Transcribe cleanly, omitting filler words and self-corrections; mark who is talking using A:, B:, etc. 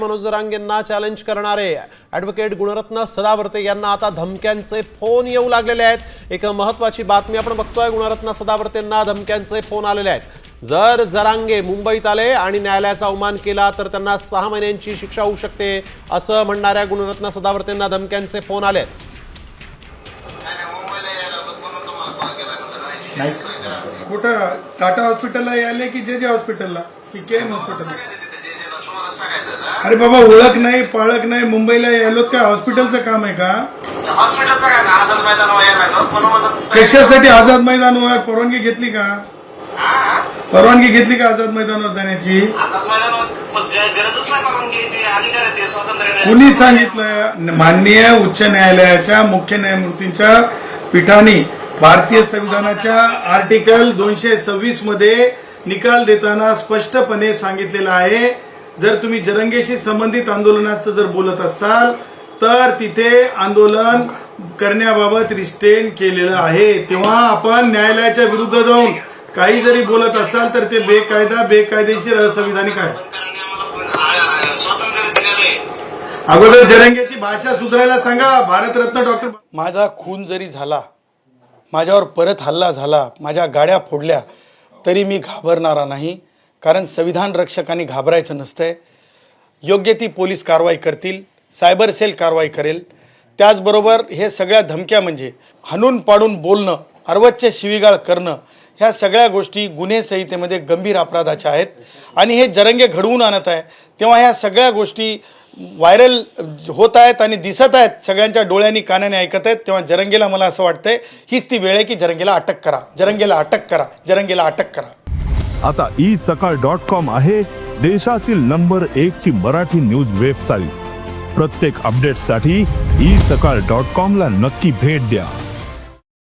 A: Manoj जरांगेंना challenge करणारे advocate Gunratna Sadavarte यांना आता धमक्यांचे फोन येऊ लागलेले आहेत। एक महत्त्वाची बातमी आपण बघतोय, गुणरत्न सदावर्तेंना धमक्यांचे फोन आलेले आहेत। जर जरांगे मुंबईत आले आणि न्यायालयाचा अवमान केला तर त्यांना 6 महिन्यांची शिक्षा होऊ शकते असं म्हणणाऱ्या गुणरत्न सदावर्तेंना धमक्यांचे फोन आलेत।
B: कुठं टाटा हॉस्पिटलला यायले की जे हॉस्पिटलला की केएम हॉस्पिटलला? अरे बाबा, ओळख नाही पाळख नाही, मुंबईला यायलोत काय हॉस्पिटलचं काम आहे का? कशासाठी आझाद मैदानावर परवानगी घेतली का? परवानगी घेतली का आझाद मैदानावर जाण्याची? कुणी सांगितलं? माननीय उच्च न्यायालयाच्या मुख्य न्यायमूर्तींच्या पीठाने भारतीय संविधानाच्या आर्टिकल 226 मध्ये निकाल देताना स्पष्टपणे सांगितलेलं आहे, जर तुम्ही जरंगेशी संबंधित आंदोलनाचं जर बोलत असाल तर तिथे आंदोलन करण्याबाबत रिस्ट्रेन केलेलं आहे। तेव्हा आपण न्यायालयाच्या विरुद्ध जाऊन काही जरी बोलत असाल तर ते बेकायदेशीर असंविधानिक आहे। अगोदर जरंगेची भाषा सुधारायला सांगा। भारतरत्न डॉक्टर
C: माझा खून जरी झाला, माझ्यावर परत हल्ला झाला, माझ्या गाड्या फोडल्या तरी मी घाबरणारा नाही, कारण संविधान रक्षकांनी घाबरायचं नसतंय। योग्य ती पोलीस कारवाई करतील, सायबर सेल कारवाई करेल। त्याचबरोबर हे सगळ्या धमक्या म्हणजे हाणून पाडून बोलणं, अर्वच्य शिवीगाळ करणं, ह्या सगळ्या गोष्टी गुन्हे संहितेमध्ये गंभीर अपराधाच्या आहेत आणि हे जरंगे घडवून आणत आहे। तेव्हा ह्या सगळ्या गोष्टी व्हायरल होत आहेत आणि दिसत आहेत, सगळ्यांच्या डोळ्यांनी कानाने ऐकत आहेत। तेव्हा जरंगेला मला असं वाटतंय हीच ती वेळ आहे की जरंगेला अटक करा, जरंगेला अटक करा, जरंगेला अटक करा।
D: आता isakal.com आहे देशातील नंबर 1 ची मराठी न्यूज वेबसाईट। प्रत्येक अपडेटसाठी isakal.com ला नक्की भेट द्या।